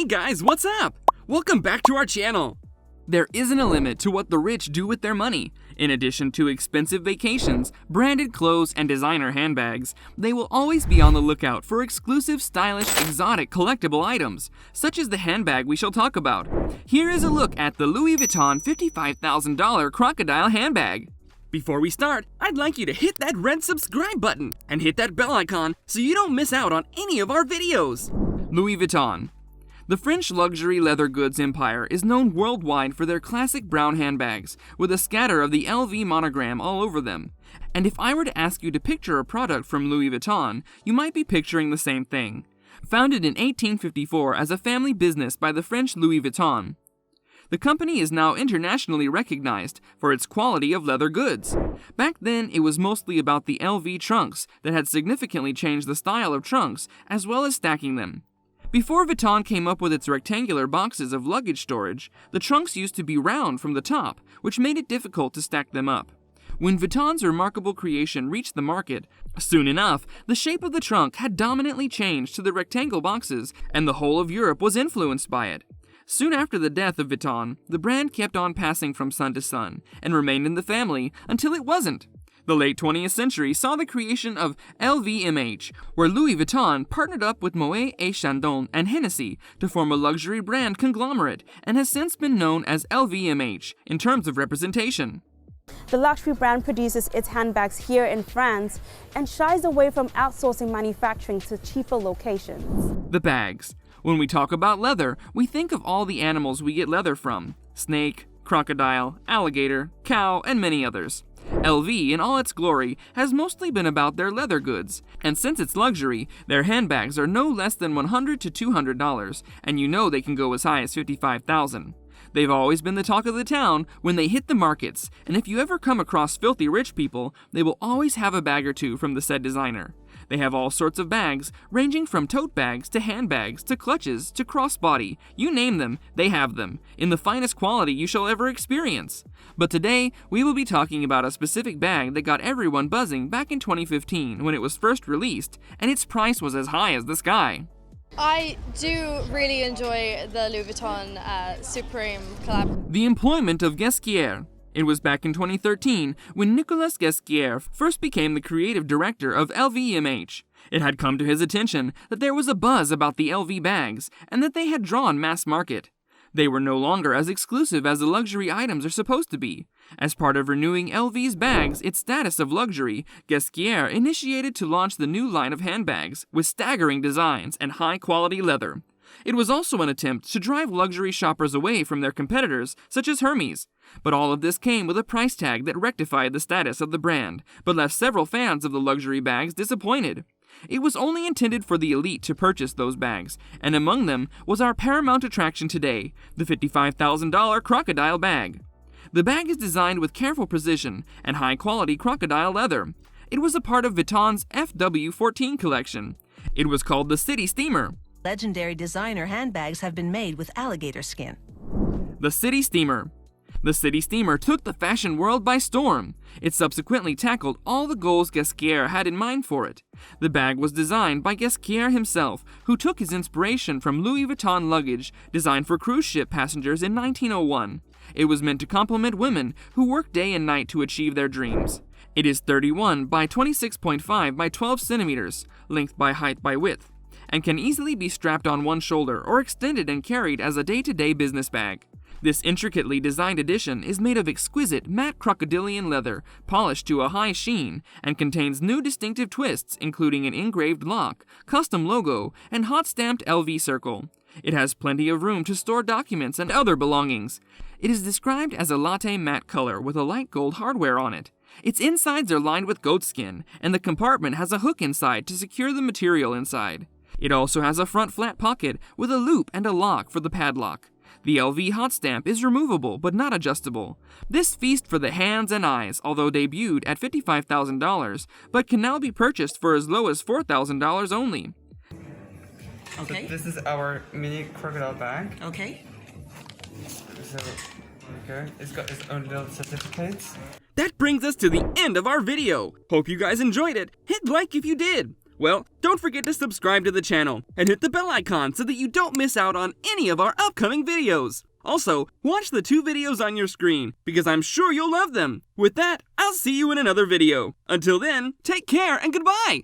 guys, what's up? Welcome back to our channel. There isn't a limit to what the rich do with their money. In addition to expensive vacations, branded clothes, and designer handbags, they will always be on the lookout for exclusive, stylish, exotic, collectible items, such as the handbag we shall talk about. Here is a look at the Louis Vuitton $55,000 Crocodile Handbag. Before we start, I'd like you to hit that red subscribe button and hit that bell icon so you don't miss out on any of our videos. Louis Vuitton. The French luxury leather goods empire is known worldwide for their classic brown handbags, with a scatter of the LV monogram all over them. And if I were to ask you to picture a product from Louis Vuitton, you might be picturing the same thing. Founded in 1854 as a family business by the French Louis Vuitton, the company is now internationally recognized for its quality of leather goods. Back then, it was mostly about the LV trunks that had significantly changed the style of trunks as well as stacking them. Before Vuitton came up with its rectangular boxes of luggage storage, the trunks used to be round from the top, which made it difficult to stack them up. When Vuitton's remarkable creation reached the market, soon enough, the shape of the trunk had dominantly changed to the rectangle boxes, and the whole of Europe was influenced by it. Soon after the death of Vuitton, the brand kept on passing from son to son, and remained in the family until it wasn't. The late 20th century saw the creation of LVMH, where Louis Vuitton partnered up with Moet & Chandon and Hennessy to form a luxury brand conglomerate, and has since been known as LVMH in terms of representation. The luxury brand produces its handbags here in France and shies away from outsourcing manufacturing to cheaper locations. The bags. When we talk about leather, we think of all the animals we get leather from: snake, crocodile, alligator, cow, and many others. LV, in all its glory, has mostly been about their leather goods, and since it's luxury, their handbags are no less than $100 to $200, and you know they can go as high as $55,000. They've always been the talk of the town when they hit the markets, and if you ever come across filthy rich people, they will always have a bag or two from the said designer. They have all sorts of bags, ranging from tote bags to handbags to clutches to crossbody. You name them, they have them, in the finest quality you shall ever experience. But today, we will be talking about a specific bag that got everyone buzzing back in 2015 when it was first released, and its price was as high as the sky. I do really enjoy the Louis Vuitton Supreme collab. The employment of Ghesquière. It was back in 2013 when Nicolas Ghesquière first became the creative director of LVMH. It had come to his attention that there was a buzz about the LV bags and that they had drawn mass market. They were no longer as exclusive as the luxury items are supposed to be. As part of renewing LV's bags its status of luxury, Ghesquière initiated to launch the new line of handbags with staggering designs and high-quality leather. It was also an attempt to drive luxury shoppers away from their competitors, such as Hermes. But all of this came with a price tag that rectified the status of the brand, but left several fans of the luxury bags disappointed. It was only intended for the elite to purchase those bags, and among them was our paramount attraction today, the $55,000 Crocodile bag. The bag is designed with careful precision and high-quality crocodile leather. It was a part of Vuitton's FW14 collection. It was called the City Steamer. Legendary designer handbags have been made with alligator skin. The City Steamer. The City Steamer took the fashion world by storm. It subsequently tackled all the goals Ghesquière had in mind for it. The bag was designed by Ghesquière himself, who took his inspiration from Louis Vuitton luggage designed for cruise ship passengers in 1901. It was meant to complement women who work day and night to achieve their dreams. It is 31 by 26.5 by 12 centimeters, length by height by width, and can easily be strapped on one shoulder or extended and carried as a day-to-day business bag. This intricately designed edition is made of exquisite matte crocodilian leather, polished to a high sheen, and contains new distinctive twists including an engraved lock, custom logo, and hot-stamped LV circle. It has plenty of room to store documents and other belongings. It is described as a latte matte color with a light gold hardware on it. Its insides are lined with goatskin, and the compartment has a hook inside to secure the material inside. It also has a front flat pocket with a loop and a lock for the padlock. The LV hot stamp is removable but not adjustable. This feast for the hands and eyes, although debuted at $55,000, but can now be purchased for as low as $4,000 only. Okay. So this is our mini crocodile bag. Okay. So, okay, it's got its own little certificates. That brings us to the end of our video. Hope you guys enjoyed it. Hit like if you did. Well, don't don't forget to subscribe to the channel and hit the bell icon so that you don't miss out on any of our upcoming videos. Also, watch the 2 videos on your screen because I'm sure you'll love them. With that, I'll see you in another video. Until then, take care and goodbye!